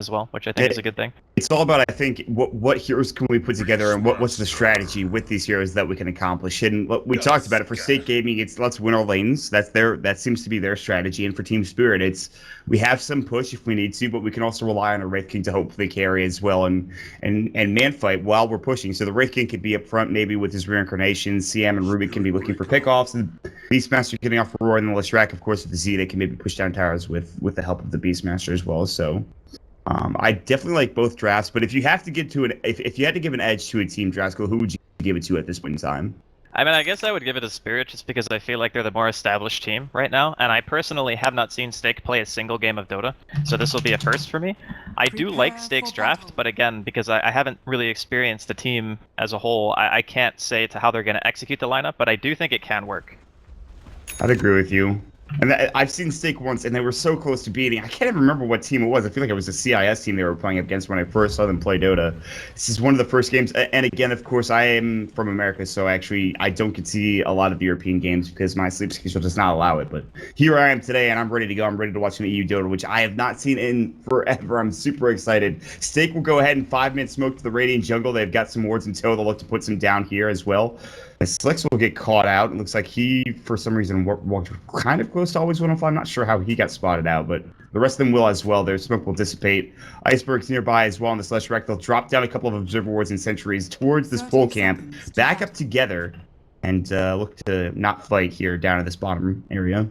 as well, which I think is a good thing. It's all about, I think, what heroes can we put together and what's the strategy with these heroes that we can accomplish. And we talked about it for State Gaming. It's let's win our lanes. That seems to be their strategy. And for Team Spirit, it's we have some push if we need to, but we can also rely on a Wraith King to hopefully carry as well and man fight while we're pushing. So the Wraith King could be up front maybe with his reincarnation. CM and Ruby can be looking for pickoffs, and Beastmaster getting off Aurora, and the Leshrac, of course, with the Z, they can maybe push down towers with the help of the Beastmaster as well. So. I definitely like both drafts, but if you have to get to if you had to give an edge to a team, Draskell, who would you give it to at this point in time? I mean, I guess I would give it to Spirit just because I feel like they're the more established team right now, and I personally have not seen Stake play a single game of Dota, so this will be a first for me. I do like Stake's draft, but again, because I haven't really experienced the team as a whole, I can't say to how they're going to execute the lineup, but I do think it can work. I'd agree with you. And I've seen Stake once, and they were so close to beating. I can't even remember what team it was. I feel like it was a CIS team they were playing against when I first saw them play Dota. This is one of the first games. And again, of course, I am from America, so actually I don't get to see a lot of the European games because my sleep schedule does not allow it. But here I am today, and I'm ready to go. I'm ready to watch an EU Dota, which I have not seen in forever. I'm super excited. Stake will go ahead and 5-minute smoke to the Radiant Jungle. They've got some wards in tow. They'll look to put some down here as well. Slicks will get caught out. It looks like he, for some reason, walked kind of close to always 105. I'm not sure how he got spotted out, but the rest of them will as well. Their smoke will dissipate. Iceberg's nearby as well on the Leshrac. They'll drop down a couple of observer wards and sentries towards this pole camp, back up together, and look to not fight here down in this bottom area.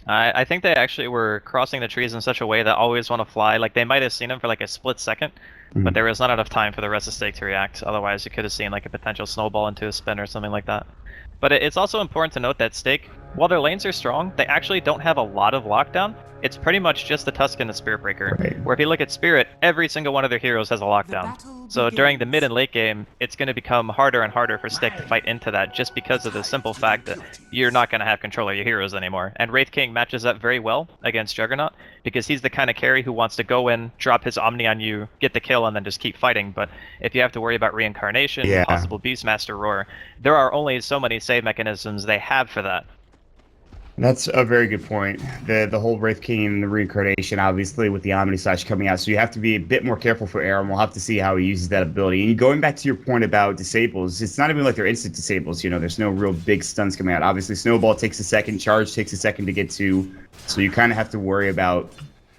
I think they actually were crossing the trees in such a way that always want to fly. Like, they might have seen him for like a split second, but there was not enough time for the rest of Stake to react. Otherwise, you could have seen like a potential snowball into a spin or something like that. But it's also important to note that Stake, while their lanes are strong, they actually don't have a lot of lockdown. It's pretty much just the Tusk and the Spirit Breaker. Right. Where if you look at Spirit, every single one of their heroes has a lockdown. So during the mid and late game, it's going to become harder and harder for Stake to fight into that just because of the simple fact that you're not going to have control of your heroes anymore. And Wraith King matches up very well against Juggernaut because he's the kind of carry who wants to go in, drop his Omni on you, get the kill, and then just keep fighting. But if you have to worry about reincarnation, possible Beastmaster Roar, there are only so many save mechanisms they have for that. That's a very good point. The whole Wraith King and the reincarnation, obviously, with the Omni Slash coming out, so you have to be a bit more careful for Aram. We'll have to see how he uses that ability. And going back to your point about disables, it's not even like they're instant disables. You know, there's no real big stuns coming out. Obviously, Snowball takes a second, Charge takes a second to get to, so you kind of have to worry about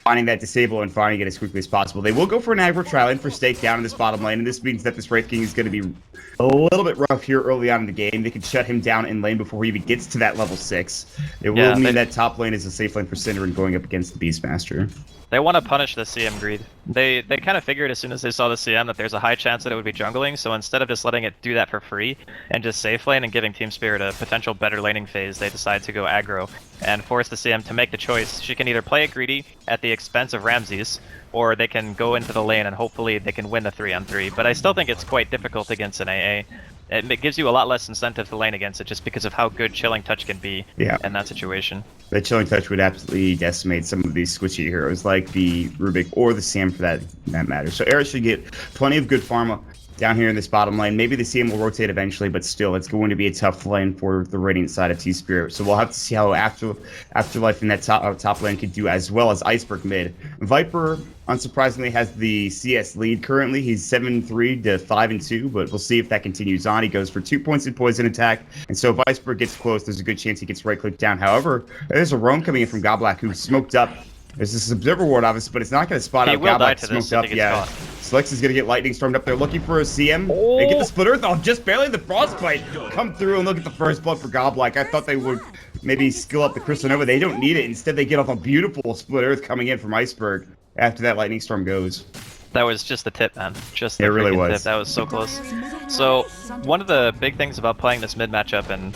finding that disable and finding it as quickly as possible. They will go for an aggro trial in for Stake down in this bottom lane, and this means that this Wraith King is going to be a little bit rough here early on in the game. They can shut him down in lane before he even gets to that level 6. It will mean that top lane is a safe lane for Synderen going up against the Beastmaster. They want to punish the CM greed. They kind of figured as soon as they saw the CM that there's a high chance that it would be jungling, so instead of just letting it do that for free and just safe lane and giving Team Spirit a potential better laning phase, they decided to go aggro and force the CM to make the choice. She can either play it greedy at the expense of Ramses, or they can go into the lane and hopefully they can win the 3-on-3. But I still think it's quite difficult against an AA. It gives you a lot less incentive to lane against it just because of how good Chilling Touch can be in that situation. The Chilling Touch would absolutely decimate some of these squishy heroes like the Rubik or the Sam for that matter. So Eris should get plenty of good pharma down here in this bottom lane. Maybe the CM will rotate eventually, but still, it's going to be a tough lane for the Radiant side of T-Spirit. So we'll have to see how Afterlife in that top lane can do, as well as Iceberg mid. Viper, unsurprisingly, has the CS lead currently. He's 7-3 to 5-2, but we'll see if that continues on. He goes for 2 points in poison attack, and so if Iceberg gets close, there's a good chance he gets right-clicked down. However, there's a roam coming in from Goblak who's smoked up. There's this Observer Ward, obviously, but it's not going to spot out Goblak smoked up. Yeah. Slex is going to get Lightning Stormed up there, looking for a CM. They get the Split Earth. Oh, just barely the Frostbite come through, and look at the first blood for Goblak. I thought they would maybe skill up the Crystal Nova. They don't need it. Instead, they get off a beautiful Split Earth coming in from Iceberg after that Lightning Storm goes. That was just the tip, man. Just the really was. tip. That was so close. So, one of the big things about playing this mid matchup, and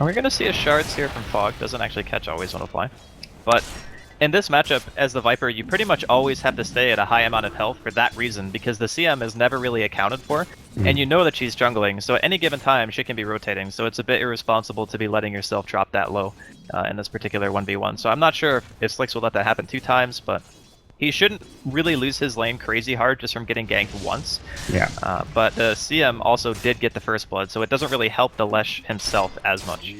we're going to see a Shards here from Fog. Doesn't actually catch Always Wanna Fly. But in this matchup, as the Viper, you pretty much always have to stay at a high amount of health for that reason, because the CM is never really accounted for, and you know that she's jungling, so at any given time, she can be rotating, so it's a bit irresponsible to be letting yourself drop that low in this particular 1v1. So I'm not sure if Slicks will let that happen 2 times, but he shouldn't really lose his lane crazy hard just from getting ganked once. Yeah. But the CM also did get the first blood, so it doesn't really help the Lesh himself as much.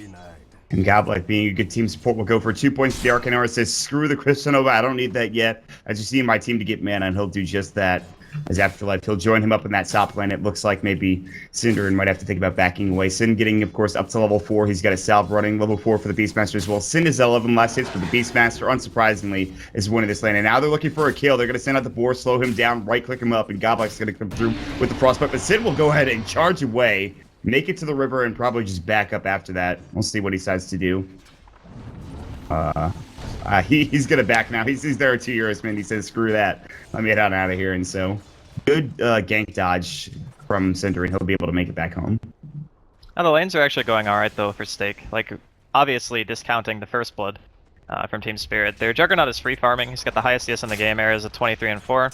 And Goblak, being a good team support, will go for 2 points. The Arcanera says, screw the Crystal I don't need that yet. I just need my team to get mana, and he'll do just that. As Afterlife, he'll join him up in that top lane. It looks like maybe Synderen might have to think about backing away. Sin getting, of course, up to level 4. He's got a salve running, level 4 for the Beastmaster as well. Sin is 11 last hits for the Beastmaster, unsurprisingly, is winning this lane. And now they're looking for a kill. They're going to send out the boar, slow him down, right-click him up, and Goblak's going to come through with the Frostbite. But Sin will go ahead and charge away, make it to the river, and probably just back up after that. We'll see what he decides to do. He's going to back now. He's there 2 years, man. He says, screw that. Let me get out of here. And so, good gank dodge from Synderen. He'll be able to make it back home. Now the lanes are actually going alright though for Stake. Like, obviously discounting the First Blood from Team Spirit. Their Juggernaut is free farming. He's got the highest CS in the game. Era's at 23 and 4.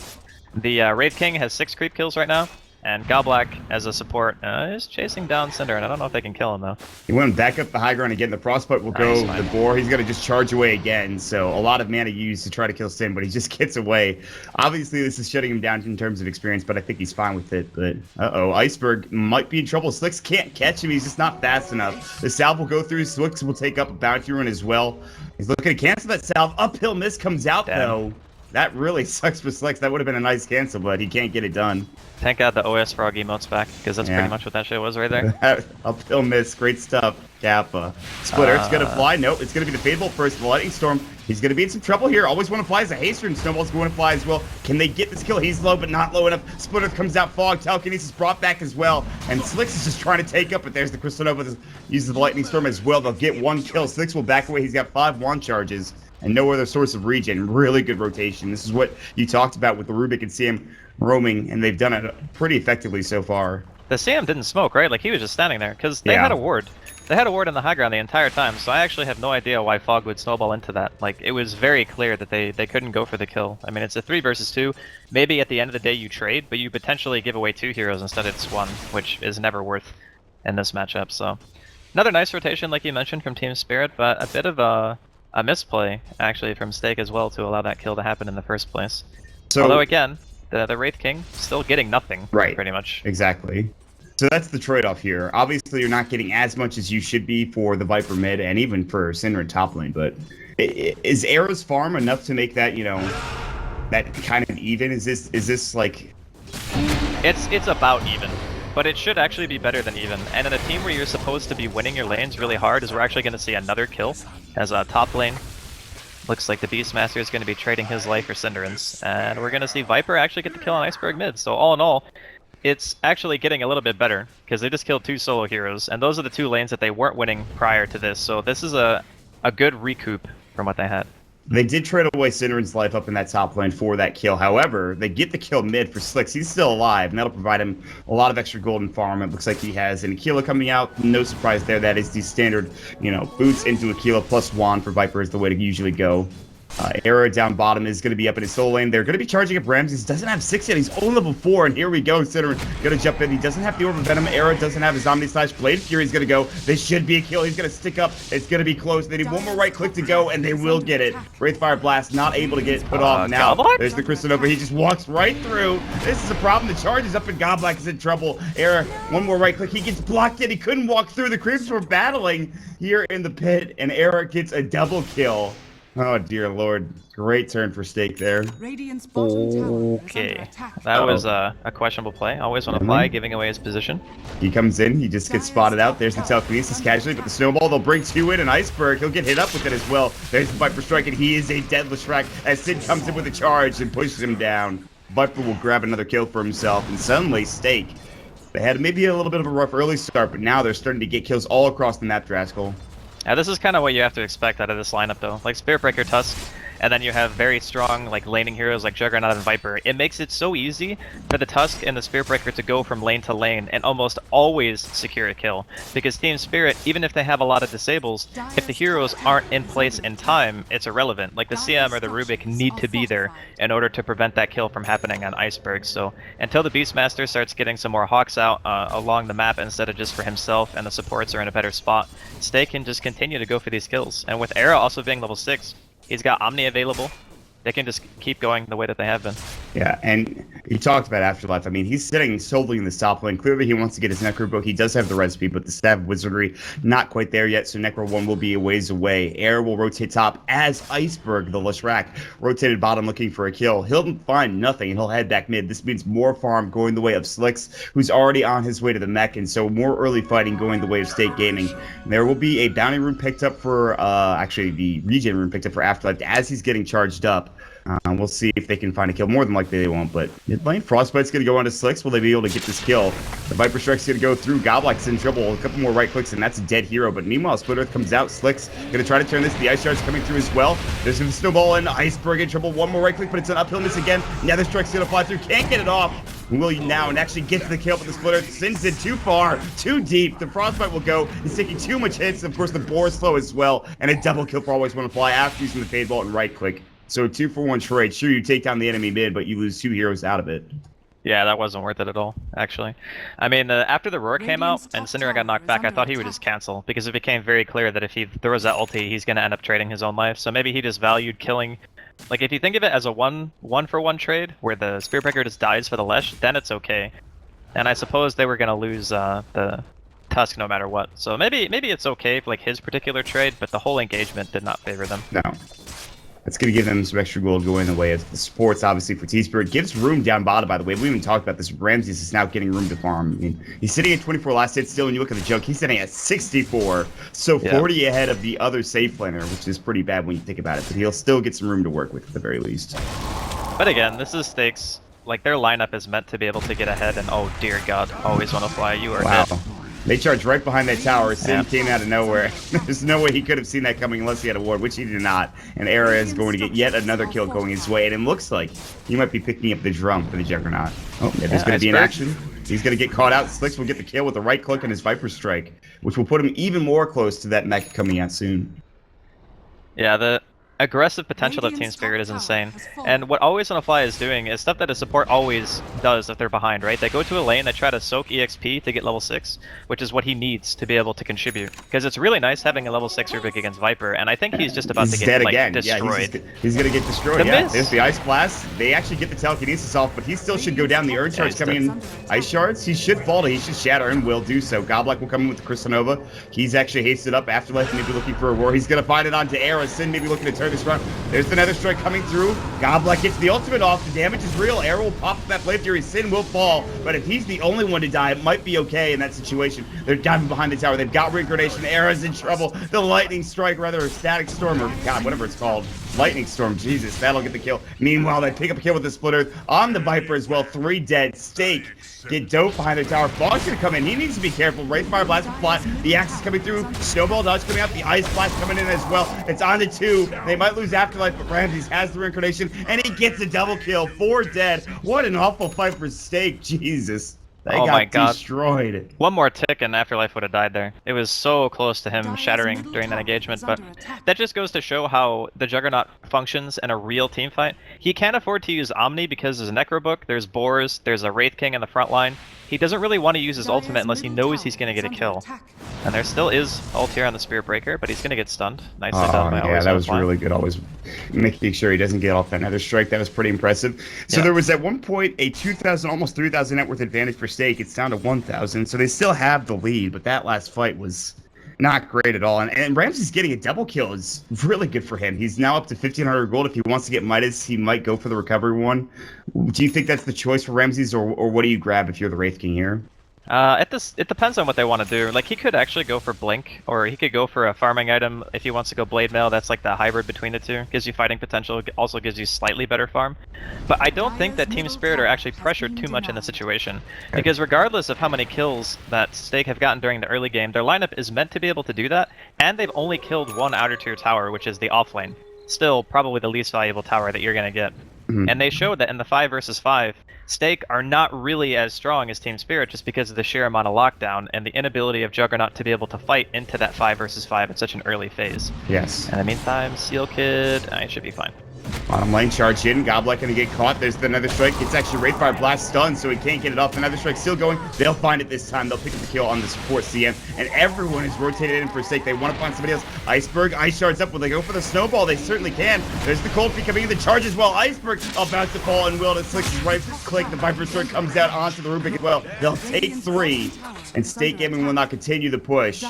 The Wraith King has 6 creep kills right now. And Goblak, as a support, is chasing down Synderen. I don't know if they can kill him, though. He went back up the high ground again. The Frostbite will go the boar. He's going to just charge away again. So a lot of mana used to try to kill Sin, but he just gets away. Obviously, this is shutting him down in terms of experience, but I think he's fine with it. But, Iceberg might be in trouble. Slicks can't catch him. He's just not fast enough. The salve will go through. Slicks will take up a bounty run as well. He's looking to cancel that salve. Uphill miss comes out, though. That really sucks for Slicks. That would have been a nice cancel, but he can't get it done. Thank God the OS Frog emote's back, because that's pretty much what that shit was right there. Uphill miss. Great stuff, Kappa. Splitter, it's going to fly. Nope, it's going to be the Fable first. The Lightning Storm. He's going to be in some trouble here. Always want to fly as a haster, and Snowball's going to fly as well. Can they get this kill? He's low, but not low enough. Splitter comes out. Fog. Telekinesis brought back as well. And Slicks is just trying to take up, but there's the Crystal Nova. Uses the Lightning Storm as well. They'll get 1 kill. Slicks will back away. He's got 5 wand charges. And no other source of regen. Really good rotation. This is what you talked about with the Rubik and CM roaming, and they've done it pretty effectively so far. The CM didn't smoke, right? Like, he was just standing there, because they had a ward. They had a ward on the high ground the entire time, so I actually have no idea why Fog would snowball into that. Like, it was very clear that they couldn't go for the kill. I mean, it's a 3 versus 2. Maybe at the end of the day you trade, but you potentially give away 2 heroes instead it's 1, which is never worth in this matchup, so. Another nice rotation, like you mentioned, from Team Spirit, but a bit of a misplay, actually, from Stake as well to allow that kill to happen in the first place. So, although, again, the Wraith King still getting nothing, pretty much. Exactly. So that's the trade-off here. Obviously, you're not getting as much as you should be for the Viper mid, and even for Synderen top lane, but is Era's farm enough to make that, you know, that kind of even? Is this like... It's about even. But it should actually be better than even. And in a team where you're supposed to be winning your lanes really hard is we're actually going to see another kill as a top lane. Looks like the Beastmaster is going to be trading his life for Synderen's. And we're going to see Viper actually get the kill on Iceberg mid. So all in all, it's actually getting a little bit better because they just killed 2 solo heroes. And those are the 2 lanes that they weren't winning prior to this. So this is a good recoup from what they had. They did trade away Synderen's life up in that top lane for that kill. However, they get the kill mid for Slicks. He's still alive, and that'll provide him a lot of extra golden farm. It looks like he has an Aquila coming out. No surprise there. That is the standard, you know, boots into Aquila plus wand for Viper is the way to usually go. Era down bottom is going to be up in his soul lane. They're going to be charging up Ramses. Doesn't have 6 yet. He's only level 4, and here we go. Synderen going to jump in. He doesn't have the Orb of Venom. Era doesn't have his Omni Slash. Blade Fury is going to go. This should be a kill. He's going to stick up. It's going to be close. They need 1 more right click to go, and they will get it. Wraithfire Blast not able to get put off. Now, there's the Crystal Nova. He just walks right through. This is a problem. The charge is up, and Goblak is in trouble. Era, 1 more right click. He gets blocked in. He couldn't walk through. The creeps were battling here in the pit, and Era gets a double kill. Oh, dear Lord. Great turn for Stake there. Okay. That was a questionable play. Always want to fly, giving away his position. He comes in. He just gets spotted out. There's the telekinesis casually, but the snowball, they'll bring 2 in, and Iceberg, he'll get hit up with it as well. There's the Viper strike, and he is a deadly Shrek as Sid comes in with a charge and pushes him down. Viper will grab another kill for himself, and suddenly Stake. They had maybe a little bit of a rough early start, but now they're starting to get kills all across the map, Draskell. Yeah, this is kind of what you have to expect out of this lineup, though. Like Spiritbreaker, Tusk, and then you have very strong, like, laning heroes like Juggernaut and Viper. It makes it so easy for the Tusk and the Spiritbreaker to go from lane to lane and almost always secure a kill. Because Team Spirit, even if they have a lot of disables, if the heroes aren't in place in time, it's irrelevant. Like, the CM or the Rubik need to be there in order to prevent that kill from happening on Iceberg. So, until the Beastmaster starts getting some more Hawks out along the map instead of just for himself and the supports are in a better spot, Stake can just continue to go for these kills. And with Era also being level 6, he's got Omni available. They can just keep going the way that they have been. Yeah, and he talked about Afterlife. I mean, he's sitting solely in the top lane. Clearly, he wants to get his Necro book. He does have the recipe, but the Staff of Wizardry, not quite there yet, so Necro 1 will be a ways away. Air will rotate top as Iceberg, the Leshrac, rotated bottom looking for a kill. He'll find nothing, and he'll head back mid. This means more farm going the way of Slicks, who's already on his way to the mech, and so more early fighting going the way of State Gaming. There will be a bounty room picked up for, actually, the regen room picked up for Afterlife as he's getting charged up. We'll see if they can find a kill. More than likely they won't, but mid lane, Frostbite's going to go onto Slicks. Will they be able to get this kill? The Viper Strike's going to go through. Goblok's in trouble. A couple more right clicks, and that's a dead hero. But meanwhile, Split Earth comes out. Slicks going to try to turn this. The Ice Shard's coming through as well. There's a snowball in. Iceberg in trouble. One more right click, but it's an uphill miss again. Nether Strike's going to fly through. Can't get it off. Will you now and actually get to the kill, but the Split Earth sends it too far, too deep. The Frostbite will go. He's taking too much hits. Of course, the Boar is slow as well, and a double kill for Always Want to Fly after using the Fade Bolt and right click. So 2-for-1 trade. Sure, you take down the enemy mid, but you lose 2 heroes out of it. Yeah, that wasn't worth it at all, actually. I mean, after the Roar came out and Syndra got knocked back, I thought he would just cancel, because it became very clear that if he throws that ulti, he's going to end up trading his own life. So maybe he just valued killing. Like, if you think of it as a one-for-one trade, where the Spearbreaker just dies for the Lesh, then it's okay. And I suppose they were going to lose the Tusk no matter what. So maybe it's okay for like his particular trade, but the whole engagement did not favor them. No. That's going to give them some extra gold going the way of the supports, obviously, for T-Spirit. Gives room down bottom, by the way. We even talked about this. Ramses is now getting room to farm. I mean, he's sitting at 24 last hit still, and you look at the joke, he's sitting at 64. So 40 ahead of the other safe laner, which is pretty bad when you think about it. But he'll still get some room to work with, at the very least. But again, this is stakes. Like, their lineup is meant to be able to get ahead, and oh dear god, Always Want to Fly, you are dead. They charged right behind that tower. Sin came out of nowhere. There's no way he could have seen that coming unless he had a ward, which he did not. And Era is going to get yet another kill going his way. And it looks like he might be picking up the drum for the Juggernaut. Oh, yeah, there's going to be an action. He's going to get caught out. Slicks will get the kill with a right click and his Viper Strike, which will put him even more close to that mech coming out soon. Yeah, the aggressive potential of Team Spirit is insane. And what Always Want to Fly is doing is stuff that a support always does if they're behind, right? They go to a lane, they try to soak EXP to get level 6, which is what he needs to be able to contribute. Because it's really nice having a level 6 Rubik against Viper, and I think he's just about to get like, destroyed. Yeah, he's going to get destroyed, There's the Ice Blast. They actually get the telekinesis off, but he still should go down. The Urge Charge coming in. Ice Shards, he should fall. He should shatter and will do so. Goblok will come in with the Chrysanova. He's actually hasted up. Afterlife maybe looking for a war. He's going to find it onto Era. Sin maybe looking to turn this run. There's the Nether Strike coming through. Goblok gets the ultimate off. The damage is real. Arrow will pop that Blade Fury. Sin will fall. But if he's the only one to die, it might be okay in that situation. They're diving behind the tower. They've got Reincarnation. Era's in trouble. The Lightning Strike, rather, or Static Storm, or God, whatever it's called. Lightning Storm. Jesus, that'll get the kill. Meanwhile, they pick up a kill with the Split Earth on the Viper as well. 3 dead. Stake. Get dope behind the tower. Fog's gonna come in. He needs to be careful. Wraithfire Blast will fly. The axe is coming through. Snowball dodge coming out. The Ice Blast coming in as well. It's on to 2. They might lose Afterlife, but Ramses has the Reincarnation, and he gets a double kill. 4 dead. What an awful fight for Stake. Jesus. They got destroyed. One more tick and Afterlife would have died there. It was so close to him shattering during that engagement, but that just goes to show how the Juggernaut functions in a real team fight. He can't afford to use Omni because there's a Necro Book, there's Boars, there's a Wraith King in the front line. He doesn't really want to use his ultimate unless he knows he's going to get a kill. And there still is ult here on the Spirit Breaker, but he's going to get stunned. Nicely done by yeah, that was really good. Always making sure he doesn't get off that Nether Strike. That was pretty impressive. So there was at one point a 2,000, almost 3,000 net worth advantage for Stake. It's down to 1,000, so they still have the lead, but that last fight was not great at all. And Ramses getting a double kill is really good for him. He's now up to 1,500 gold. If he wants to get Midas, he might go for the recovery one. Do you think that's the choice for Ramses, or what do you grab if you're the Wraith King here? It depends on what they want to do. Like, he could actually go for Blink, or he could go for a farming item if he wants to go Blade Mail. That's like the hybrid between the two. Gives you fighting potential, also gives you slightly better farm. But I don't think that Team Spirit are actually pressured too much in the situation. Because regardless of how many kills that Stake have gotten during the early game, their lineup is meant to be able to do that, and they've only killed one outer tier tower, which is the offlane. Still, probably the least valuable tower that you're going to get. And they showed that in the 5 versus 5, Stake are not really as strong as Team Spirit just because of the sheer amount of lockdown and the inability of Juggernaut to be able to fight into that 5 versus 5 at such an early phase. Yes. In the meantime, Seal Kid, it should be fine. Bottom lane charge in. Goblek gonna get caught. There's the Nether Strike. It's actually Wraithfire Blast stunned, so he can't get it off. The Nether Strike still going. They'll find it this time. They'll pick up the kill on the support CM. And everyone is rotated in for Stake. They want to find somebody else. Iceberg, Ice Shards up. Will they go for the snowball? They certainly can. There's the Cold Feet coming in the charge as well. Iceberg about to fall, and Will to Slicks his right click. The Viper Sword comes out onto the Rubik as well. They'll take 3, and State Gaming will not continue the push.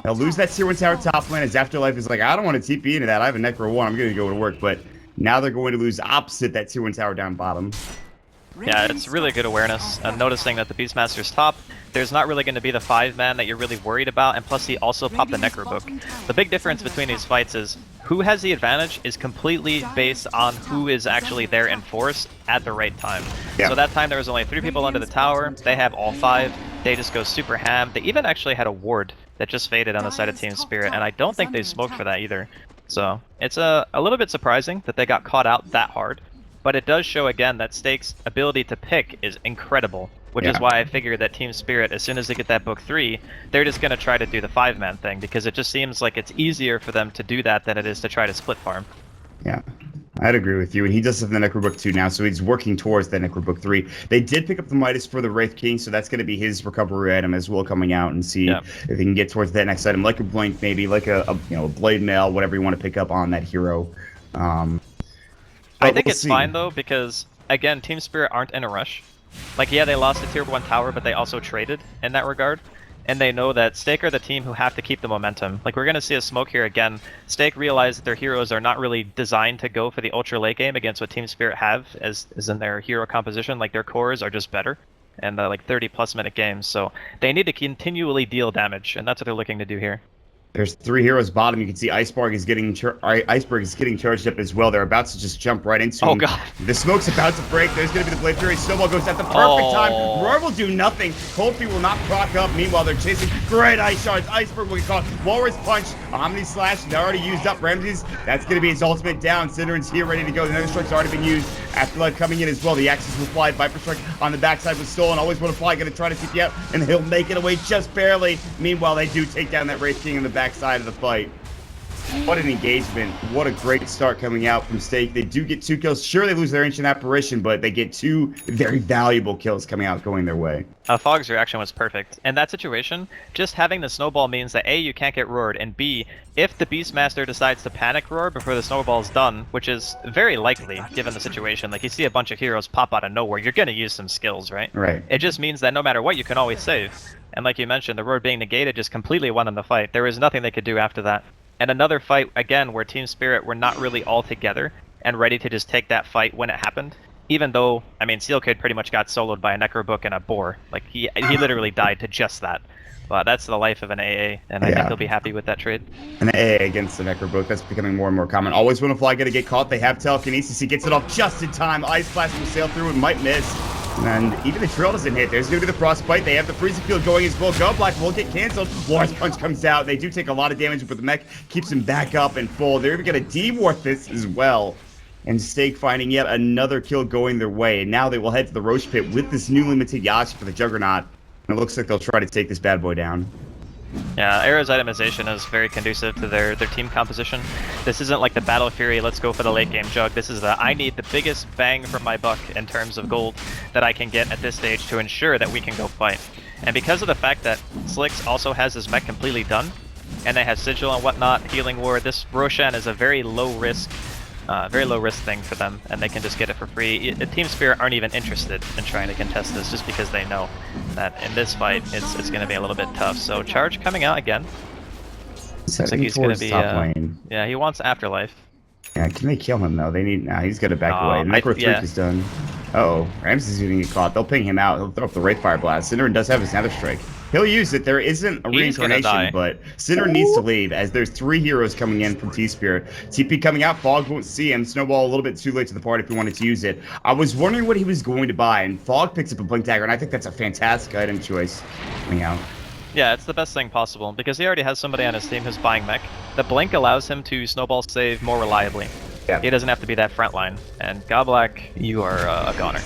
They'll lose that Tier 1 tower top lane as Afterlife is like, I don't want to TP into that. I have a Necro 1. I'm going to go to work, but now they're going to lose opposite that Tier 1 tower down bottom. Yeah, it's really good awareness. I'm noticing that the Beastmaster's top, there's not really going to be the 5-man that you're really worried about, and plus he also popped the Necro Book. The big difference between these fights is who has the advantage is completely based on who is actually there in force at the right time. Yeah. So that time there was only 3 people under the tower, they have all 5, they just go super ham. They even actually had a ward that just faded on the side of Team Spirit, and I don't think they smoked for that either. So it's a little bit surprising that they got caught out that hard, but it does show again that Stake's ability to pick is incredible, which is why I figured that Team Spirit, as soon as they get that book 3, they're just going to try to do the 5-man thing, because it just seems like it's easier for them to do that than it is to try to split farm. Yeah, I'd agree with you. And he does have the Necrobook 2 now, so he's working towards that Necrobook 3. They did pick up the Midas for the Wraith King, so that's going to be his recovery item as well, coming out and see if he can get towards that next item, like a Blink maybe, like a Blade Mail, whatever you want to pick up on that hero. I think it's fine though, because again, Team Spirit aren't in a rush. Like, yeah, they lost a Tier 1 tower, but they also traded in that regard. And they know that Stake are the team who have to keep the momentum. Like, we're going to see a smoke here again. Stake realized that their heroes are not really designed to go for the ultra late game against what Team Spirit have as in their hero composition. Like, their cores are just better. And like 30+ minute games. So they need to continually deal damage, and that's what they're looking to do here. There's 3 heroes bottom. You can see Iceberg is getting charged up as well. They're about to just jump right into him. Oh god. The smoke's about to break. There's going to be the Blade Fury. Snowball goes at the perfect time. Roar will do nothing. Cold Feet will not proc up. Meanwhile, they're chasing great Ice Shards. Iceberg will get caught. Walrus Punch. Omni Slash. They're already used up. Ramses, that's going to be his ultimate down. Cinderin's here ready to go. The Nether Strike's already been used. Afterlife coming in as well. The Axis will fly. Viper Strike on the backside was stolen. Always want to fly. Going to try to TP out. And he'll make it away just barely. Meanwhile, they do take down that Wraith King in the backside of the fight. What an engagement. What a great start coming out from Stake. They do get 2 kills. Sure, they lose their Ancient Apparition, but they get 2 very valuable kills coming out, going their way. Fog's reaction was perfect. In that situation, just having the snowball means that A, you can't get roared, and B, if the Beastmaster decides to panic roar before the snowball is done, which is very likely given the situation, like you see a bunch of heroes pop out of nowhere, you're going to use some skills, right? Right. It just means that no matter what, you can always save. And like you mentioned, the roar being negated just completely won them the fight. There was nothing they could do after that. And another fight, again, where Team Spirit were not really all together and ready to just take that fight when it happened. Even though, I mean, Steelkid pretty much got soloed by a Necrobook and a Boar. Like, he literally died to just that. But that's the life of an AA, and I think he'll be happy with that trade. An AA against the Necrobook, that's becoming more and more common. Always when a fly gonna get caught, they have telekinesis. He gets it off just in time. Ice Blast will sail through and might miss. And even the trail doesn't hit. There's going to be the Frostbite. They have the Freezing Field going as well. Goblek will get canceled. Walrus Punch comes out. They do take a lot of damage, but the mech keeps him back up and full. They're even going to deworth this as well. And Stake finding yet another kill going their way. And now they will head to the Roche Pit with this newly minted Yasha for the Juggernaut. And it looks like they'll try to take this bad boy down. Yeah, Era's itemization is very conducive to their team composition. This isn't like the Battle Fury, let's go for the late game jug. This is the, I need the biggest bang for my buck in terms of gold that I can get at this stage to ensure that we can go fight. And because of the fact that Slicks also has his mech completely done, and they have Sigil and whatnot, Healing Ward, this Roshan is a very low risk thing for them, and they can just get it for free. Team Spirit aren't even interested in trying to contest this, just because they know that in this fight, it's going to be a little bit tough. So Charge coming out again. Looks like he's going to be, yeah, he wants Afterlife. Yeah, can they kill him though? They need, he's got to back away. Necro 3 is done. Uh-oh, Ramses is going to get caught. They'll ping him out. He'll throw up the Wraithfire Blast. Cinderin does have his Nether Strike. He'll use it. There isn't a reincarnation, but Cinderin needs to leave as there's 3 heroes coming in from T-Spirit. TP coming out. Fog won't see him. Snowball a little bit too late to the party if he wanted to use it. I was wondering what he was going to buy, and Fog picks up a Blink Dagger, and I think that's a fantastic item choice coming out. Yeah, it's the best thing possible, because he already has somebody on his team who's buying mech. The Blink allows him to snowball save more reliably. Yeah. He doesn't have to be that front line. And Goblek, you are a goner.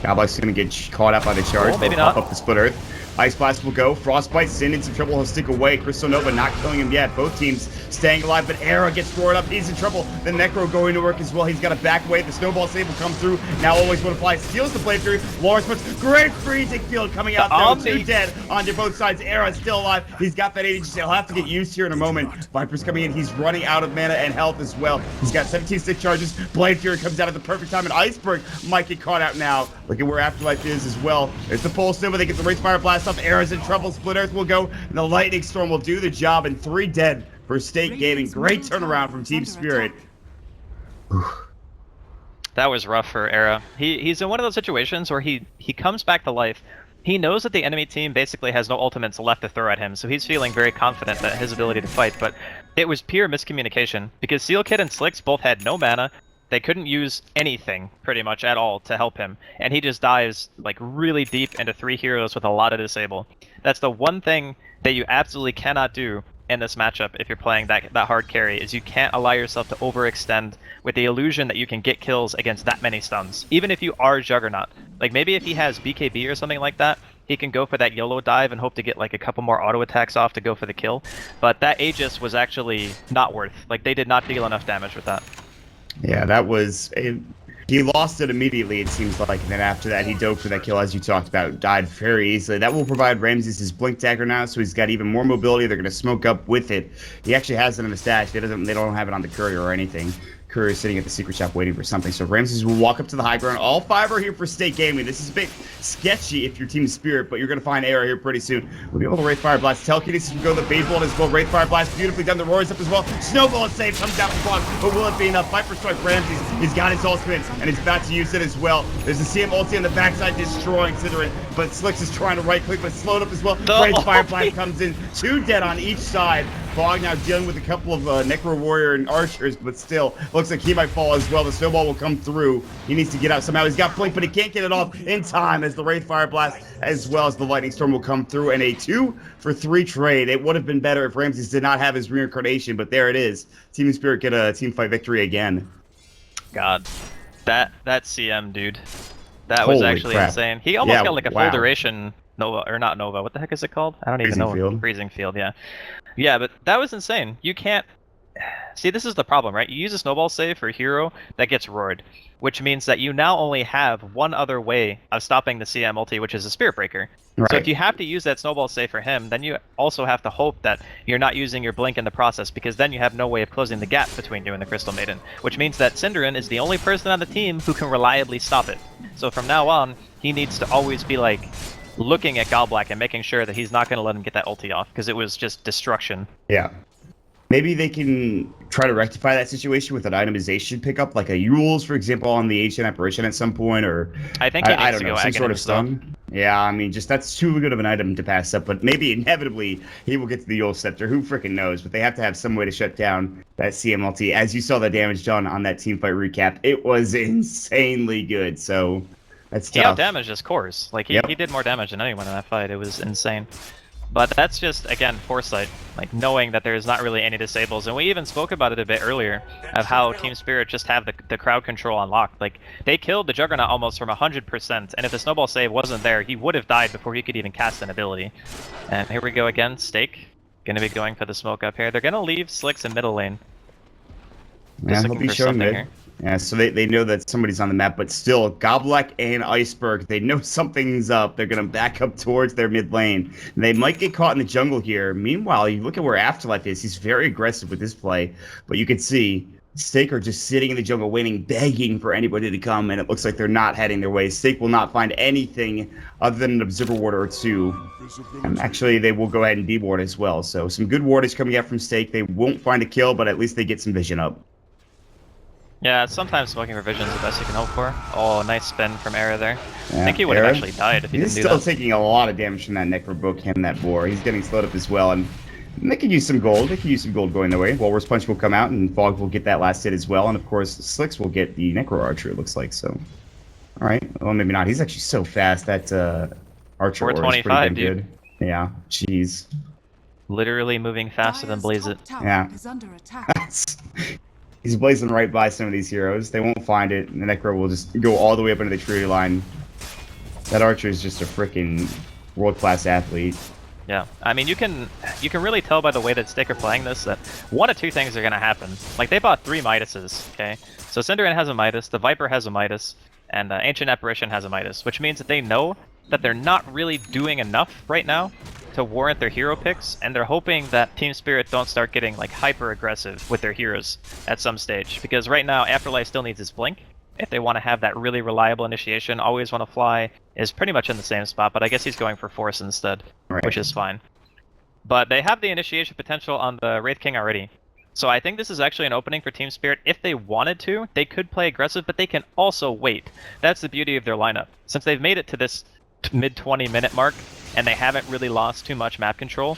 Goblek's going to get caught up by the charge. Oh, maybe not. Pop up the Split Earth. Ice Blast will go. Frostbite, Sin in some trouble. He'll stick away. Crystal Nova not killing him yet. Both teams staying alive, but Era gets roared up. He's in trouble. The Necro going to work as well. He's got to back away. The Snowball Save will come through. Now always want to fly. Steals the Blade Fury. Lawrence puts great freezing field coming out there. 2 dead onto both sides. Era is still alive. He's got that 80. He'll have to get used here in a moment. Viper's coming in. He's running out of mana and health as well. He's got 17 stick charges. Blade Fury comes out at the perfect time, and Iceberg might get caught out now. Look at where Afterlife is as well. There's the Pulse Nova. They get the Wraithfire Blast off. Era's in trouble. Split Earth will go, and the Lightning Storm will do the job, and 3 dead for State Gaming. Great turnaround from Team Spirit. That was rough for Era. He's in one of those situations where he comes back to life. He knows that the enemy team basically has no ultimates left to throw at him, so he's feeling very confident that his ability to fight, but it was pure miscommunication, because Seal Kid and Slicks both had no mana. They couldn't use anything, pretty much, at all to help him, and he just dives, like, really deep into 3 heroes with a lot of disable. That's the one thing that you absolutely cannot do in this matchup if you're playing that hard carry, is you can't allow yourself to overextend with the illusion that you can get kills against that many stuns, even if you are Juggernaut. Like, maybe if he has BKB or something like that, he can go for that YOLO dive and hope to get like a couple more auto attacks off to go for the kill, but that Aegis was actually not worth. Like, they did not deal enough damage with that. Yeah, that was... He lost it immediately, it seems like, and then after that, he dove for that kill, as you talked about, died very easily. That will provide Ramses his Blink Dagger now, so he's got even more mobility. They're going to smoke up with it. He actually has it in the stash. They don't have it on the courier or anything. Courier is sitting at the secret shop waiting for something, so Ramses will walk up to the high ground. All 5 are here for State Gaming. This is a bit sketchy if you're Team Spirit, but you're going to find Era here pretty soon. We'll be able to Wraithfire Blast. Telekinesis can go the Phase Bolt as well. Wraithfire Blast beautifully done. The Roar's up as well. Snowball is safe, comes down from Fog, but will it be enough? Viper Strike Ramses. He's got his ultimate, and he's about to use it as well. There's a CM ulti on the backside destroying Siddarin, but Slicks is trying to right-click, but slowed up as well. Wraithfire Blast comes in. 2 dead on each side. Fog now dealing with a couple of Necro Warrior and Archers, but still looks like he might fall as well. The Snowball will come through. He needs to get out somehow. He's got Blink, but he can't get it off in time as the Wraithfire Blast as well as the Lightning Storm will come through, and a 2 for 3 trade. It would have been better if Ramses did not have his reincarnation, but there it is. Team Spirit get a team fight victory again. God, that CM, dude. That was actually insane. He almost got like a full duration Nova, or not Nova. What the heck is it called? I don't even know. Field. Freezing Field, yeah. Yeah, but that was insane. You can't... See, this is the problem, right? You use a Snowball Save for a hero that gets roared, which means that you now only have one other way of stopping the CM ulti, which is a Spirit Breaker. Right. So if you have to use that Snowball Save for him, then you also have to hope that you're not using your Blink in the process, because then you have no way of closing the gap between you and the Crystal Maiden, which means that Synderen is the only person on the team who can reliably stop it. So from now on, he needs to always be like looking at Golblack and making sure that he's not going to let him get that ulti off, because it was just destruction. Yeah. Maybe they can try to rectify that situation with an itemization pickup, like a Yules, for example, on the Ancient Apparition at some point, or I think he needs to go some sort of stun. Yeah, I mean, just that's too good of an item to pass up, but maybe inevitably he will get to the Yule Scepter. Who freaking knows? But they have to have some way to shut down that CMLT. As you saw the damage done on that team fight recap, it was insanely good, so that's tough. He out-damaged his cores. Like, he did more damage than anyone in that fight. It was insane. But that's just, again, foresight, like knowing that there's not really any disables. And we even spoke about it a bit earlier, of how Team Spirit just have the crowd control unlocked. Like, they killed the Juggernaut almost from 100%, and if the Snowball Save wasn't there, he would have died before he could even cast an ability. And here we go again, Stake. Gonna be going for the smoke up here. They're gonna leave Slicks in middle lane. Just looking for something here. Yeah, so they know that somebody's on the map, but still, Golblack and Iceberg, they know something's up. They're going to back up towards their mid lane. They might get caught in the jungle here. Meanwhile, you look at where Afterlife is. He's very aggressive with this play, but you can see Stake are just sitting in the jungle waiting, begging for anybody to come, and it looks like they're not heading their way. Stake will not find anything other than an Observer Ward or 2. And actually, they will go ahead and D-ward as well. So some good wardage coming out from Stake. They won't find a kill, but at least they get some vision up. Yeah, sometimes smoking revision is the best you can hope for. Oh, nice spin from Era there. Yeah, I think he would have actually died if he didn't do that. He's still taking a lot of damage from that Necro Book and that Boar. He's getting slowed up as well, and they could use some gold. They could use some gold going their way. Walrus Punch will come out, and Fog will get that last hit as well, and of course, Slicks will get the Necro Archer, it looks like, so. Alright, well, maybe not. He's actually so fast, that Archer is pretty damn good. Yeah, jeez. Literally moving faster than Blaze It. Yeah. He's blazing right by some of these heroes. They won't find it, and the Necro will just go all the way up into the tree line. That Archer is just a freaking world-class athlete. Yeah, I mean, you can really tell by the way that Stick are playing this that one of two things are going to happen. Like, they bought 3 Midases, okay? So Cinderin has a Midas, the Viper has a Midas, and Ancient Apparition has a Midas, which means that they know that they're not really doing enough right now to warrant their hero picks, and they're hoping that Team Spirit don't start getting, like, hyper-aggressive with their heroes at some stage. Because right now, Afterlife still needs his Blink. If they want to have that really reliable initiation, Always Want to Fly is pretty much in the same spot, but I guess he's going for Force instead, Right. which is fine. But they have the initiation potential on the Wraith King already. So I think this is actually an opening for Team Spirit. If they wanted to, they could play aggressive, but they can also wait. That's the beauty of their lineup. Since they've made it to this mid-20 minute mark, and they haven't really lost too much map control,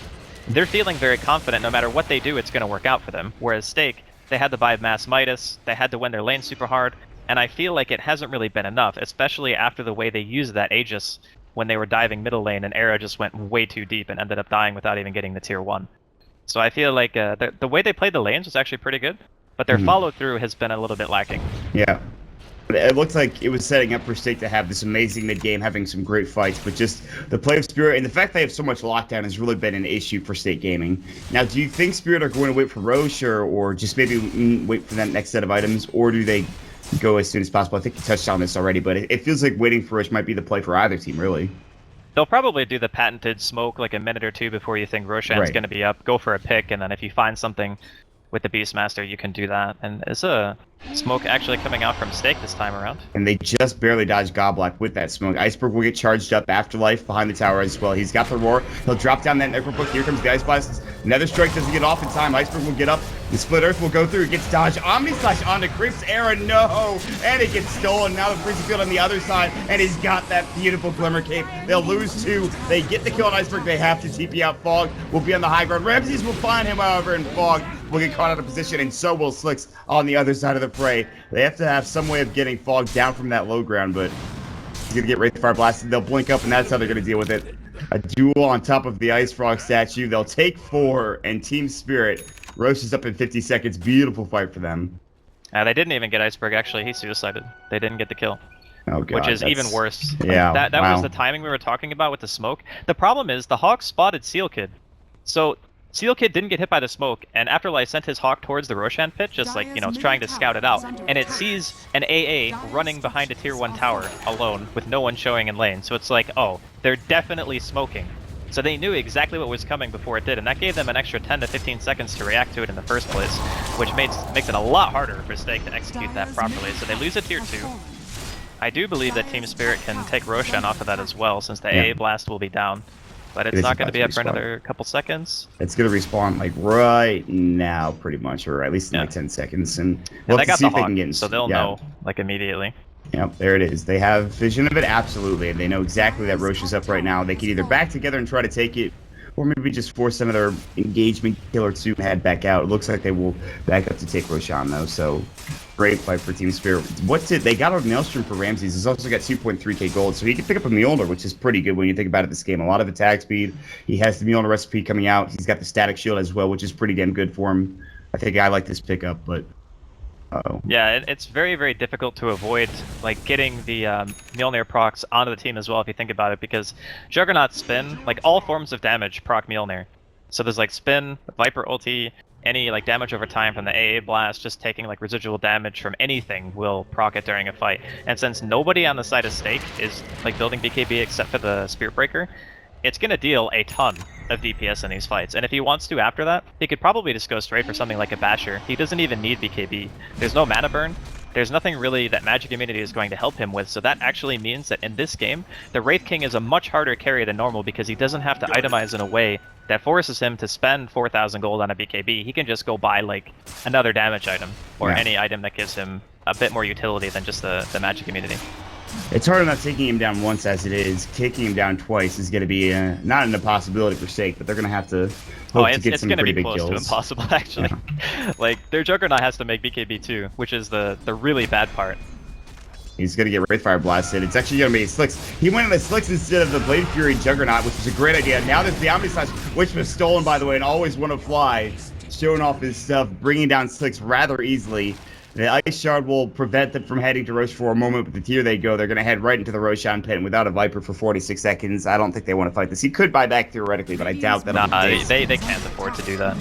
they're feeling very confident no matter what they do, it's going to work out for them. Whereas Stake, they had to buy Mass Midas, they had to win their lane super hard, and I feel like it hasn't really been enough, especially after the way they used that Aegis when they were diving middle lane and Era just went way too deep and ended up dying without even getting the tier 1. So I feel like the way they played the lanes was actually pretty good, but their follow-through has been a little bit lacking. Yeah. But it looked like it was setting up for Stake to have this amazing mid-game, having some great fights, but just the play of Spirit and the fact they have so much lockdown has really been an issue for Stake Gaming. Now, do you think Spirit are going to wait for Roche or just maybe wait for that next set of items, or do they go as soon as possible? I think you touched on this already, but it feels like waiting for Roche might be the play for either team, really. They'll probably do the patented smoke like a minute or two before you think Roshan's Right. going to be up, go for a pick, and then if you find something with the Beastmaster, you can do that. And is a smoke actually coming out from Stake this time around? And they just barely dodged Goblock with that smoke. Iceberg will get charged up. Afterlife behind the tower as well. He's got the roar. He'll drop down that Necrobook. Here comes the Ice Blast. Another strike doesn't get off in time. Iceberg will get up. The Split Earth will go through. It gets dodged. Omni Slash onto Crips. Era, no! And it gets stolen. Now the Freezing Field on the other side. And he's got that beautiful Glimmer Cape. They'll lose 2. They get the kill on Iceberg. They have to TP out. Fog will be on the high ground. Ramses will find him, however, and Fog will get caught out of position. And so will Slicks on the other side of the fray. They have to have some way of getting Fog down from that low ground, but he's going to get Wraithfire blasted. They'll blink up, and that's how they're going to deal with it. A duel on top of the Ice Frog statue. They'll take 4, and Team Spirit Roche is up in 50 seconds. Beautiful fight for them. They didn't even get Iceberg, actually. He suicided. They didn't get the kill. Oh, God, which is even worse. Yeah, That wow. was the timing we were talking about with the smoke. The problem is the Hawk spotted Seal Kid. So Seal Kid didn't get hit by the smoke, and Afterlife sent his Hawk towards the Roshan pit, just like, you know, trying to scout it out. And it sees an AA running behind a tier 1 tower alone with no one showing in lane. So it's like, oh, they're definitely smoking. So they knew exactly what was coming before it did, and that gave them an extra 10 to 15 seconds to react to it in the first place, which makes it a lot harder for Stake to execute that properly. So they lose a tier 2. I do believe that Team Spirit can take Roshan off of that as well, since the AA blast will be down. But it's not going to be up for another couple seconds. It's going to respawn like right now, pretty much, or at least in like 10 seconds. And we'll they have to got see the if they Hawk, can get in. so they'll know like immediately. Yep, there it is. They have vision of it, absolutely. And they know exactly that Roche is up right now. They can either back together and try to take it, or maybe just force another engagement kill or 2 and head back out. It looks like they will back up to take Roshan, though. So great fight for Team Spirit. They got a Maelstrom for Ramses. He's also got 2.3k gold, so he can pick up a Mjolnir, which is pretty good when you think about it this game. A lot of attack speed. He has the Mjolnir recipe coming out. He's got the static shield as well, which is pretty damn good for him. I think I like this pickup, but yeah, it's very, very difficult to avoid like getting the Mjolnir procs onto the team as well if you think about it, because Juggernaut spin, like all forms of damage proc Mjolnir. So there's like spin, Viper ulti, any like damage over time from the AA blast, just taking like residual damage from anything will proc it during a fight. And since nobody on the side of Stake is like building BKB except for the Spirit Breaker, it's going to deal a ton of DPS in these fights. And if he wants to after that, he could probably just go straight for something like a Basher. He doesn't even need BKB. There's no mana burn. There's nothing really that Magic Immunity is going to help him with, so that actually means that in this game, the Wraith King is a much harder carry than normal because he doesn't have to itemize in a way that forces him to spend 4,000 gold on a BKB. He can just go buy like another damage item or any item that gives him a bit more utility than just the Magic Immunity. It's hard enough taking him down once as it is. Kicking him down twice is going to be not an impossibility for Stake, but they're going to have to hope to get some pretty big kills. It's going to be close to impossible, actually. Like, their Juggernaut has to make BKB too, which is the really bad part. He's going to get Wraithfire blasted. It's actually going to be Slicks. He went on the Slicks instead of the Blade Fury Juggernaut, which was a great idea. Now there's the Omni Slash, which was stolen, by the way, and Always Want to Fly, showing off his stuff, bringing down Slicks rather easily. The Ice Shard will prevent them from heading to Rosh for a moment, but the tier they go, they're going to head right into the Roshan pit, and without a Viper for 46 seconds, I don't think they want to fight this. He could buy back theoretically, but I doubt that'll Nah, be the case. they can't afford to do that.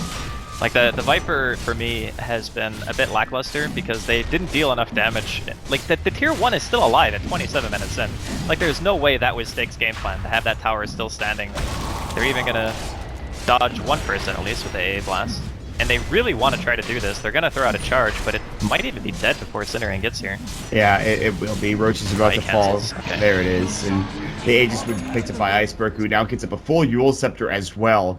Like, the Viper, for me, has been a bit lackluster because they didn't deal enough damage. Like, the tier 1 is still alive at 27 minutes in. Like, there's no way that was Steak's game plan, to have that tower still standing. They're even gonna dodge one person, at least, with the AA Blast. And they really want to try to do this. They're gonna throw out a charge, but it might even be dead before Cinerain gets here. Yeah, it will be. Roach is about Oh, to he fall. cancels. Okay. There it is. And the Aegis would be picked up by Iceberg, who now gets up a full Eul Scepter as well.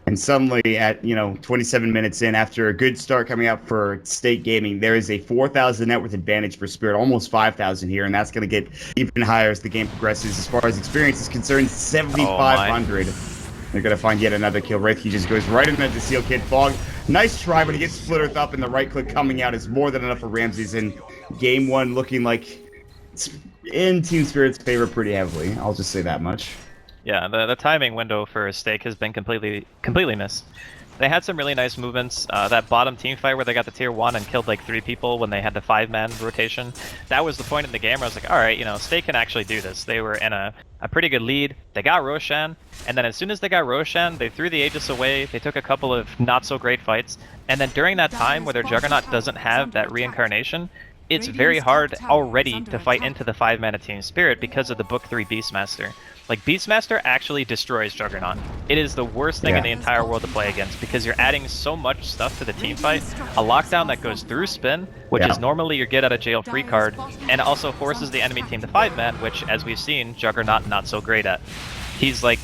And suddenly, at 27 minutes in, after a good start coming out for State Gaming, there is a 4,000 net worth advantage for Spirit, almost 5,000 here, and that's going to get even higher as the game progresses. As far as experience is concerned, 7,500. They're going to find yet another kill. Wraithkey just goes right into the Seal Kid. Fog, nice try, but he gets split earth up, and the right click coming out is more than enough for Ramses. In game one, looking like it's in Team Spirit's favor pretty heavily. I'll just say that much. Yeah, the timing window for Stake has been completely missed. They had some really nice movements. That bottom team fight where they got the tier 1 and killed like 3 people when they had the 5-man rotation. That was the point in the game where I was like, alright, Stake can actually do this. They were in a pretty good lead. They got Roshan, and then as soon as they got Roshan, they threw the Aegis away. They took a couple of not so great fights. And then during that time where their Juggernaut doesn't have that reincarnation, it's very hard already to fight into the 5-mana Team Spirit because of the Book 3 Beastmaster. Like, Beastmaster actually destroys Juggernaut. It is the worst thing in the entire world to play against because you're adding so much stuff to the team fight. A lockdown that goes through spin, which is normally your get out of jail free card, and also forces the enemy team to 5-man, which, as we've seen, Juggernaut not so great at. He's like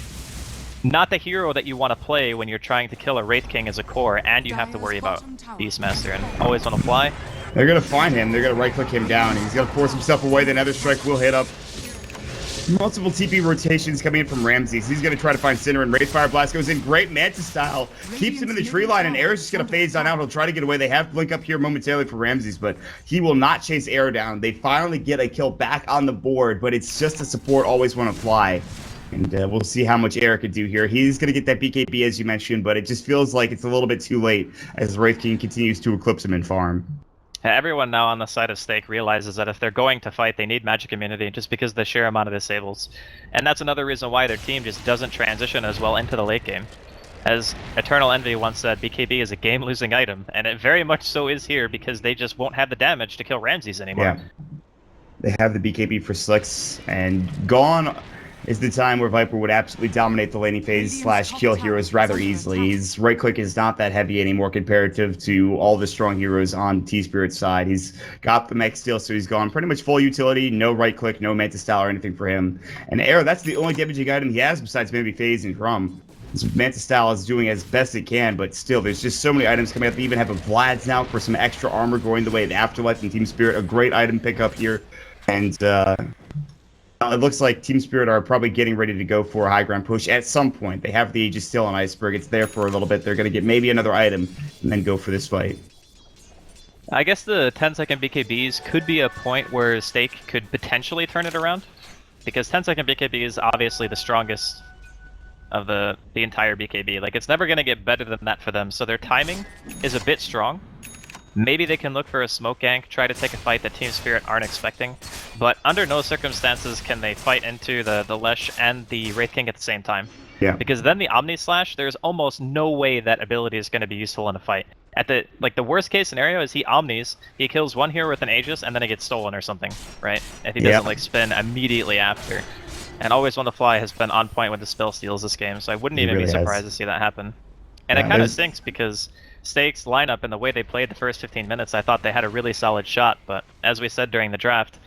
not the hero that you want to play when you're trying to kill a Wraith King as a core and you have to worry about Beastmaster and always on the fly. They're going to find him. They're going to right-click him down. He's going to force himself away. The Nether Strike will hit up. Multiple TP rotations coming in from Ramses. He's going to try to find Cinerain. Wraithfire Blast goes in. Great Manta style. Keeps him in the tree line, and Air's just going to phase on out. He'll try to get away. They have Blink up here momentarily for Ramses, but he will not chase Air down. They finally get a kill back on the board, but it's just a support always want to fly. And we'll see how much Air could do here. He's going to get that BKB, as you mentioned, but it just feels like it's a little bit too late as Wraith King continues to eclipse him in farm. Everyone now on the side of Stake realizes that if they're going to fight, they need Magic Immunity just because of the sheer amount of disables. And that's another reason why their team just doesn't transition as well into the late game. As Eternal Envy once said, BKB is a game-losing item, and it very much so is here because they just won't have the damage to kill Ramses anymore. Yeah. They have the BKB for Slicks, and gone is the time where Viper would absolutely dominate the laning phase / kill heroes rather easily. His right click is not that heavy anymore comparative to all the strong heroes on T-Spirit's side. He's got the mech still, so he's gone pretty much full utility, no right click, no Manta style or anything for him. And Arrow, that's the only damaging item he has besides maybe Phase and Drum. His Manta style is doing as best it can, but still, there's just so many items coming up. They even have a Vlad's now for some extra armor going the way of the Afterlife and Team Spirit. A great item pickup here. And it looks like Team Spirit are probably getting ready to go for a high ground push at some point. They have the Aegis still on Iceberg. It's there for a little bit. They're going to get maybe another item and then go for this fight. I guess the 10-second BKBs could be a point where Stake could potentially turn it around. Because 10-second BKB is obviously the strongest of the entire BKB. Like, it's never going to get better than that for them. So their timing is a bit strong. Maybe they can look for a smoke gank, try to take a fight that Team Spirit aren't expecting, but under no circumstances can they fight into the Lesh and the Wraith King at the same time. Yeah. Because then the Omni Slash, there's almost no way that ability is going to be useful in a fight. At the worst case scenario is he Omnis, he kills one hero with an Aegis, and then it gets stolen or something, right? If he doesn't like spin immediately after. And Always On the Fly has been on point with the spell steals this game, so I wouldn't even be surprised to see that happen. And it kind of stinks because Stake's lineup and the way they played the first 15 minutes, I thought they had a really solid shot, but as we said during the draft,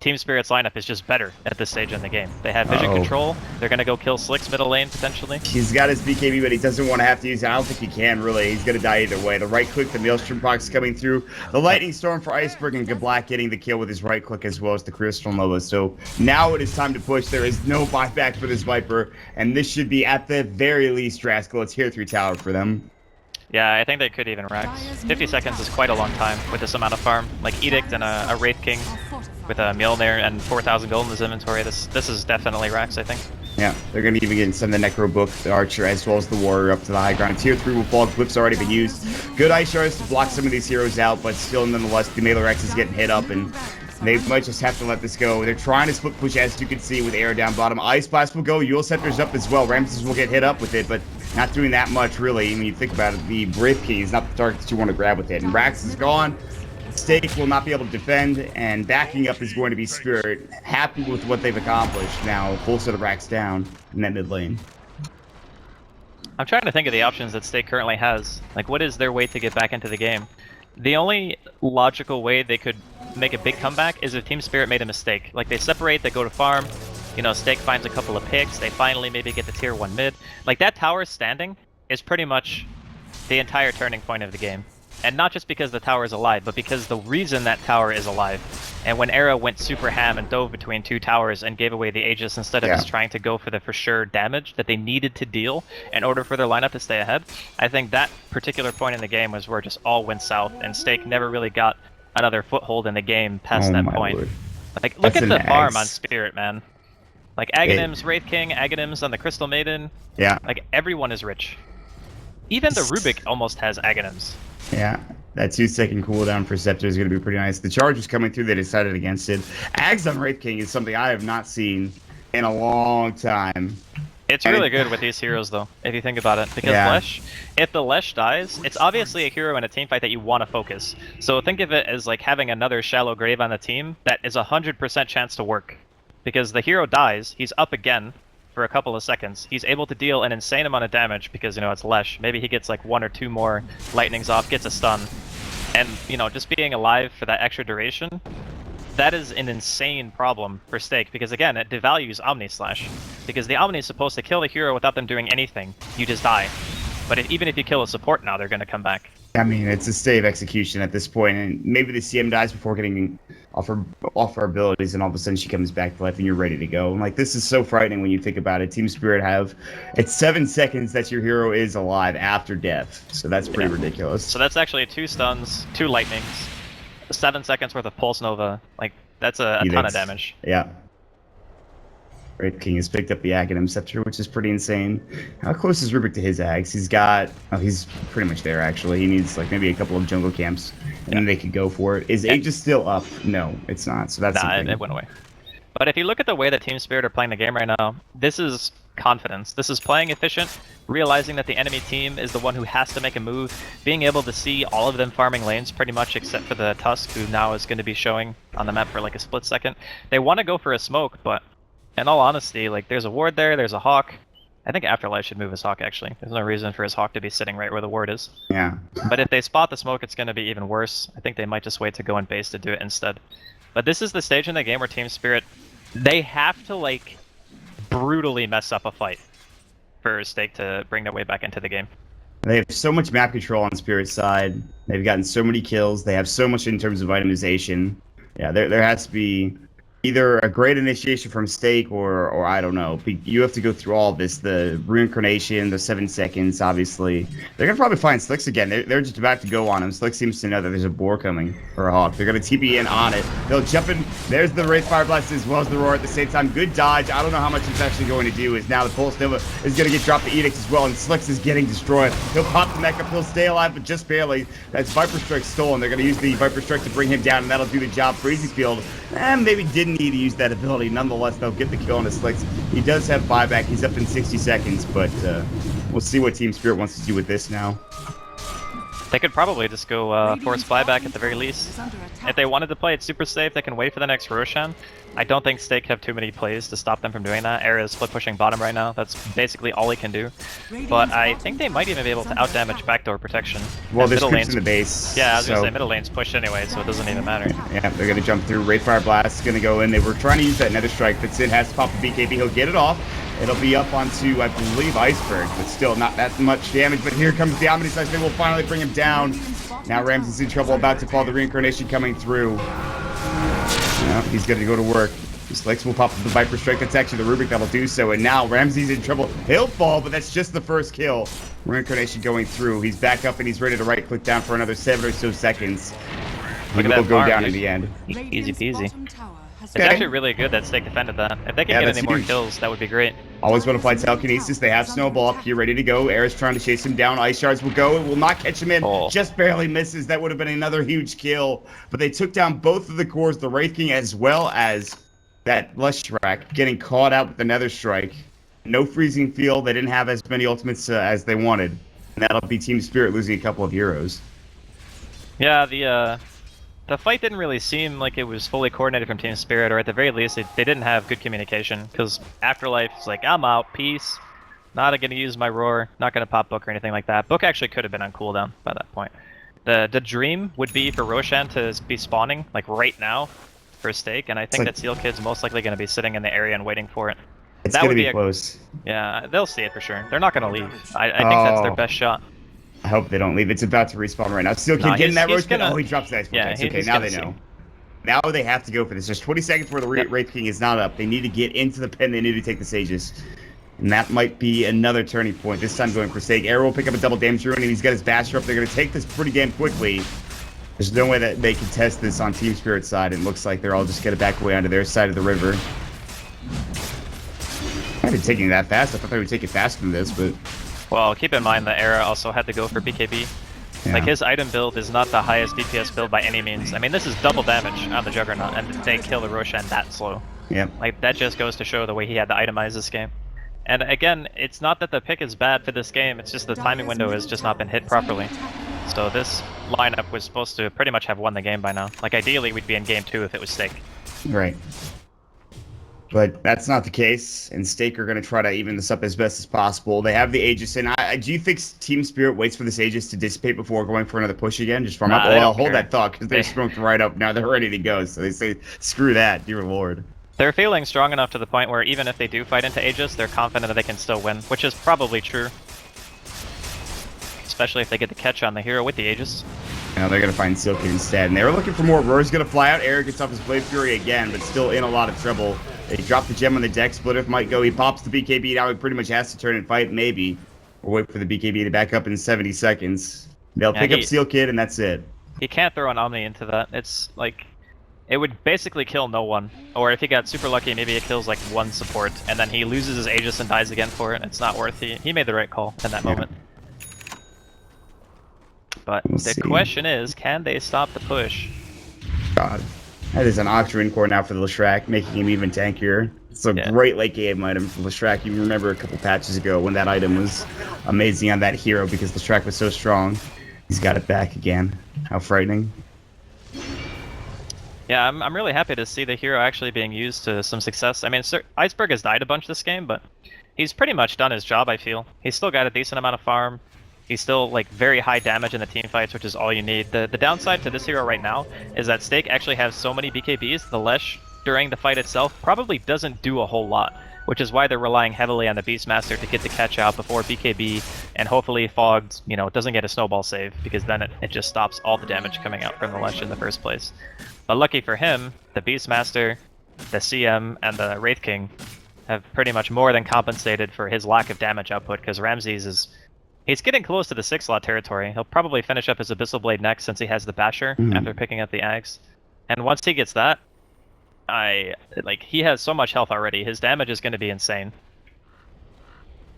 Team Spirit's lineup is just better at this stage in the game. They have vision control, they're going to go kill Slick's middle lane, potentially. He's got his BKB, but he doesn't want to have to use it. I don't think he can, really. He's going to die either way. The right click, the Maelstrom Prox coming through. The Lightning Storm for Iceberg, and Gablak getting the kill with his right click as well as the Crystal Nova. So now it is time to push. There is no buyback for this Viper, and this should be, at the very least, Draskell. It's tier 3 tower for them. Yeah, I think they could even Rax. 50 seconds is quite a long time with this amount of farm. Like Edict and a Wraith King with a Mjolnir and 4,000 gold in his inventory. This is definitely Rax, I think. Yeah, they're going to even get some of the Necro Book, the Archer, as well as the Warrior up to the high ground. Tier 3 will fall. Glyph's already been used. Good Ice Shards to block some of these heroes out, but still, nonetheless, the Melee Rex is getting hit up, and they might just have to let this go. They're trying to split push, as you can see, with Air down bottom. Ice Blast will go. Yule Scepter's up as well. Ramses will get hit up with it, but not doing that much, really. When you think about it, the Wraith King is not the target that you want to grab with it. And Rax is gone. Stake will not be able to defend, and backing up is going to be Spirit. Happy with what they've accomplished. Now, full set of racks down in that mid lane. I'm trying to think of the options that Stake currently has. Like, what is their way to get back into the game? The only logical way they could make a big comeback is if Team Spirit made a mistake. Like, they separate, they go to farm, you know, Stake finds a couple of picks, they finally maybe get the tier 1 mid. Like, that tower standing is pretty much the entire turning point of the game. And not just because the tower is alive, but because the reason that tower is alive. And when Era went super ham and dove between two towers and gave away the Aegis instead of just trying to go for the for sure damage that they needed to deal in order for their lineup to stay ahead, I think that particular point in the game was where it just all went south, and Stake never really got another foothold in the game past that point. Lord. Like, look That's at the an farm ace. on Spirit, man. Like, Aghanims, Wraith King, Aghanims on the Crystal Maiden. Yeah. Like, everyone is rich. Even the Rubik almost has Aghanims. Yeah, that 2-second cooldown for Scepter is going to be pretty nice. The charge was coming through, they decided against it. Ags on Wraith King is something I have not seen in a long time. It's really good with these heroes, though, if you think about it. Because Lesh, if the Lesh dies, it's obviously a hero in a teamfight that you want to focus. So think of it as like having another Shallow Grave on the team that is 100% chance to work. Because the hero dies, he's up again for a couple of seconds. He's able to deal an insane amount of damage because, you know, it's Lesh. Maybe he gets like 1 or 2 more lightnings off, gets a stun. And, you know, just being alive for that extra duration, that is an insane problem for Stake, because again, it devalues Omni Slash. Because the Omni is supposed to kill the hero without them doing anything. You just die. But even if you kill a support now, they're going to come back. I mean, it's a state of execution at this point, and maybe the CM dies before getting off her abilities, and all of a sudden she comes back to life, and you're ready to go. And like, this is so frightening when you think about it. Team Spirit it's 7 seconds that your hero is alive after death, so that's pretty ridiculous. So that's actually 2 stuns, 2 lightnings, 7 seconds worth of Pulse Nova. Like, that's a ton of damage. Yeah. Wraith King has picked up the Aghanim Scepter, which is pretty insane. How close is Rubik to his Ags? He's pretty much there, actually. He needs, like, maybe a couple of jungle camps, and then they could go for it. Is Aegis still up? No, it's not, so that's something. It went away. But if you look at the way that Team Spirit are playing the game right now, this is confidence. This is playing efficient, realizing that the enemy team is the one who has to make a move, being able to see all of them farming lanes pretty much except for the Tusk, who now is going to be showing on the map for like a split second. They want to go for a smoke, but in all honesty, like, there's a ward there, there's a Hawk. I think Afterlife should move his Hawk, actually. There's no reason for his Hawk to be sitting right where the ward is. Yeah. But if they spot the smoke, it's going to be even worse. I think they might just wait to go in base to do it instead. But this is the stage in the game where Team Spirit, they have to, like, brutally mess up a fight for Stake to bring their way back into the game. They have so much map control on Spirit's side. They've gotten so many kills. They have so much in terms of itemization. Yeah, there has to be either a great initiation from Stake or I don't know. You have to go through all of this, the reincarnation, the 7 seconds, obviously. They're going to probably find Slicks again. They're just about to go on him. Slick seems to know that there's a boar coming for a Hawk. They're going to TP in on it. They'll jump in. There's the Wraith Fire Blast as well as the Roar at the same time. Good dodge. I don't know how much it's actually going to do. Is now the Pulse Nova is going to get dropped to Edict as well, and Slicks is getting destroyed. He'll pop the mech up. He'll stay alive, but just barely. That's Viper Strike stolen. They're going to use the Viper Strike to bring him down, and that'll do the job. Freezing Field, maybe didn't need to use that ability. Nonetheless, they'll get the kill on his Slicks. He does have buyback. He's up in 60 seconds, but we'll see what Team Spirit wants to do with this now. They could probably just go force buyback at the very least. If they wanted to play it super safe, they can wait for the next Roshan. I don't think Stake have too many plays to stop them from doing that. Era is split pushing bottom right now. That's basically all he can do. But I think they might even be able to outdamage backdoor protection. Well, there's creeps in the base. Yeah, I was going to say middle lane's pushed anyway, so it doesn't even matter. Yeah, they're going to jump through. Wraith Fire Blast is going to go in. They were trying to use that Nether Strike, but Sin has to pop the BKB. He'll get it off. It'll be up onto, I believe, Iceberg, but still not that much damage. But here comes the Omni Slash. They will finally bring him down. Now Ramses in trouble, about to fall. The reincarnation coming through. He's going to go to work. Slicks will pop up the Viper Strike. That's actually the Rubik that'll do so. And now Ramses in trouble. He'll fall, but that's just the first kill. Reincarnation going through. He's back up and he's ready to right click down for another 7 or so seconds. He will go down in the end. Easy peasy. It's actually really good that Stake defended that. If they can get that's any more huge. kills, that would be great. Always want to fight telekinesis. They have Snowball up here ready to go. Air's trying to chase him down. Ice Shards will go. It will not catch him in. Oh. Just barely misses. That would have been another huge kill. But they took down both of the cores, the Wraith King as well as that Leshrac, getting caught out with the Nether Strike. No freezing field. They didn't have as many ultimates as they wanted. And that'll be Team Spirit losing a couple of heroes. Yeah, the fight didn't really seem like it was fully coordinated from Team Spirit, or at the very least, they didn't have good communication. Because Afterlife's like, I'm out, peace. Not gonna use my roar, not gonna pop Book or anything like that. Book actually could have been on cooldown by that point. The dream would be for Roshan to be spawning, like right now, for Stake, and I think that Seal Kid's most likely gonna be sitting in the area and waiting for it. It's That going would to be be close. Yeah, they'll see it for sure. They're not gonna leave. I think that's their best shot. I hope they don't leave. It's about to respawn right now. Steel Kid No, getting that he's roach. gonna- Oh, he drops the ice. Yeah, Okay, he's now gonna they see. know. Now they have to go for this. There's 20 seconds where the Wraith King is not up. They need to get into the pen. They need to take the Sages. And that might be another turning point. This time going for Stake. Arrow will pick up a double damage rune, and he's got his Basher up. They're going to take this pretty damn quickly. There's no way that they can test this on Team Spirit's side. It looks like they're all just going to back away onto their side of the river. I've been taking that fast. I thought they would take it faster than this, but... Well, keep in mind that Era also had to go for BKB. Yeah. Like, his item build is not the highest DPS build by any means. I mean, this is double damage on the Juggernaut, and they kill the Roshan that slow. Yep. Like, that just goes to show the way he had to itemize this game. And again, it's not that the pick is bad for this game, it's just the timing window has just not been hit properly. So this lineup was supposed to pretty much have won the game by now. Like, ideally, we'd be in game 2 if it was Stake. Right. But that's not the case, and Stake are going to try to even this up as best as possible. They have the Aegis, and do you think Team Spirit waits for this Aegis to dissipate before going for another push again? Just farm up? they Well, don't hold care. that thought, because they're smoked right up. Now they're ready to go, so they say, screw that, dear lord. They're feeling strong enough to the point where even if they do fight into Aegis, they're confident that they can still win, which is probably true. Especially if they get the catch on the hero with the Aegis. Now they're going to find Silky instead, and they were looking for more. Roar's going to fly out. Eric gets off his Blade Fury again, but still in a lot of trouble. They drop the gem on the deck. Splitter might go. He pops the BKB. Now he pretty much has to turn and fight, maybe. Or wait for the BKB to back up in 70 seconds. They'll pick up Seal Kid, and that's it. He can't throw an Omni into that. It's like... It would basically kill no one. Or if he got super lucky, maybe it kills like one support, and then he loses his Aegis and dies again for it. It's not worth it. He made the right call in that moment. But the question is, can they stop the push? God. That is an Octarine core now for the Leshrac, making him even tankier. It's a great late game item for Leshrac. You remember a couple patches ago when that item was amazing on that hero because Leshrac was so strong. He's got it back again. How frightening. Yeah, I'm really happy to see the hero actually being used to some success. I mean, Iceberg has died a bunch this game, but he's pretty much done his job, I feel. He's still got a decent amount of farm. He's still, like, very high damage in the team fights, which is all you need. The downside to this hero right now is that Stake actually has so many BKBs, the Lesh, during the fight itself, probably doesn't do a whole lot, which is why they're relying heavily on the Beastmaster to get the catch out before BKB, and hopefully Fogged, you know, doesn't get a snowball save, because then it just stops all the damage coming out from the Lesh in the first place. But lucky for him, the Beastmaster, the CM, and the Wraith King have pretty much more than compensated for his lack of damage output, because Ramses is... He's getting close to the 6-slot territory. He'll probably finish up his Abyssal Blade next since he has the Basher after picking up the Axe. And once he gets that, he has so much health already. His damage is going to be insane.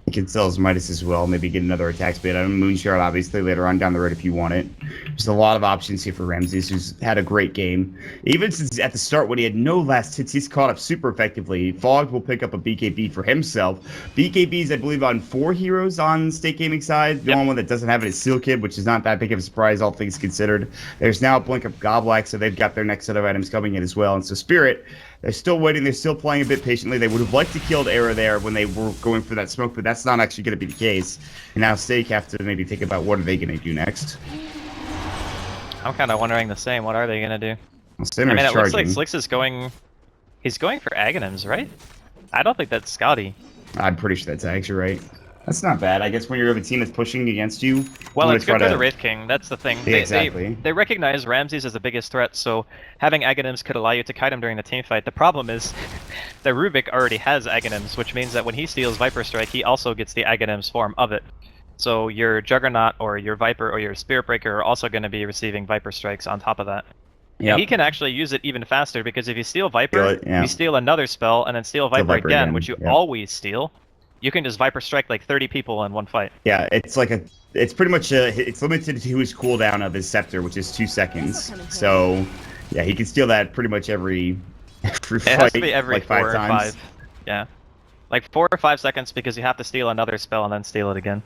You can sell his Midas as well, maybe get another attack speed out of him. Moonshard, obviously, later on down the road if you want it. There's a lot of options here for Ramses, who's had a great game. Even since at the start when he had no last hits, he's caught up super effectively. Fogged will pick up a BKB for himself. BKBs, I believe, on 4 heroes on State Gaming side. The only one that doesn't have it is Seal Kid, which is not that big of a surprise, all things considered. There's now a Blink of Goblack, so they've got their next set of items coming in as well. And so Spirit... They're still waiting. They're still playing a bit patiently. They would have liked to kill Era there when they were going for that smoke, but that's not actually going to be the case. And now Stake have to maybe think about what are they going to do next. I'm kind of wondering the same. What are they going to do? Well, I mean, it charging. looks like Slicks is going... He's going for Aghanims, right? I don't think that's Scotty. I'm pretty sure that's actually right. That's not bad. I guess when you're of a team that's pushing against you... Well, it's good for the Wraith King. That's the thing. Yeah, exactly. They recognize Ramses as the biggest threat, so having Aghanims could allow you to kite him during the team fight. The problem is that Rubik already has Aghanims, which means that when he steals Viper Strike, he also gets the Aghanims form of it. So your Juggernaut or your Viper or your Spirit Breaker are also going to be receiving Viper Strikes on top of that. Yep. He can actually use it even faster because if you steal Viper, Steal it, yeah. you steal another spell, and then steal Viper, Viper again, again, which you yep. always steal. You can just Viper strike like 30 people in one fight. Yeah, it's like it's pretty much it's limited to his cooldown of his scepter, which is 2 seconds. So, yeah, he can steal that pretty much every fight. It has to be every like 4 5 or times. 5. Yeah. Like 4 or 5 seconds because you have to steal another spell and then steal it again.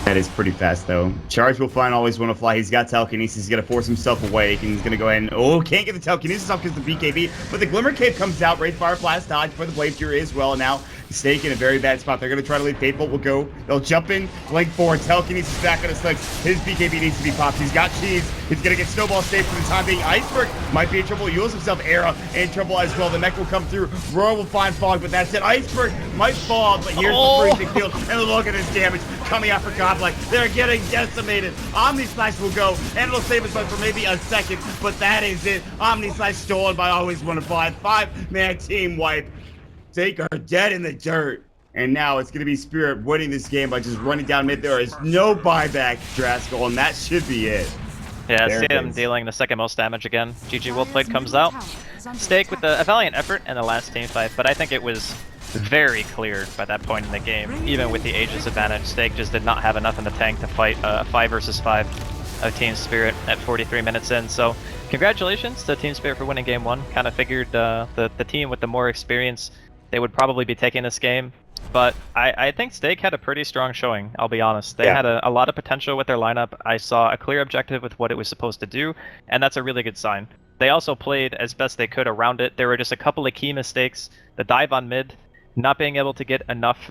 That is pretty fast, though. Charge will find always want to fly. He's got telekinesis. He's going to force himself awake, and he's going to go ahead and... Oh, can't get the telekinesis off because the BKB. But the Glimmer Cape comes out. Wraith Fire Blast dodge for the Blade Fury as well. And now Stake in a very bad spot. They're going to try to leave. Fateful will go. They'll jump in. Blink forward. Telekinesis back on his legs. His BKB needs to be popped. He's got cheese. He's going to get Snowball saved for the time being. Iceberg might be in trouble. He heals himself. Era in trouble as well. The mech will come through. Roar will find Fog, but that's it. Iceberg might fall, but here's the freezing field. And look at this damage coming out for Godlike. They're getting decimated. Omni Slash will go, and it'll save us for maybe a second, but that is it. Omni Slash stolen by Always Wanna Fly. 5-man team wipe. Stake are dead in the dirt. And now it's going to be Spirit winning this game by just running down mid. There is no buyback, Draskell, and that should be it. Yeah, There see it him is. dealing the second most damage again. GG Wolfblade comes out. Stake with a valiant effort in the last team fight, but I think it was very clear by that point in the game. Even with the Aegis advantage, Stake just did not have enough in the tank to fight 5 versus 5 of Team Spirit at 43 minutes in. So congratulations to Team Spirit for winning game 1. Kind of figured the team with the more experience, they would probably be taking this game. But I think Stake had a pretty strong showing, I'll be honest. They had a lot of potential with their lineup. I saw a clear objective with what it was supposed to do, and that's a really good sign. They also played as best they could around it. There were just a couple of key mistakes. The dive on mid, not being able to get enough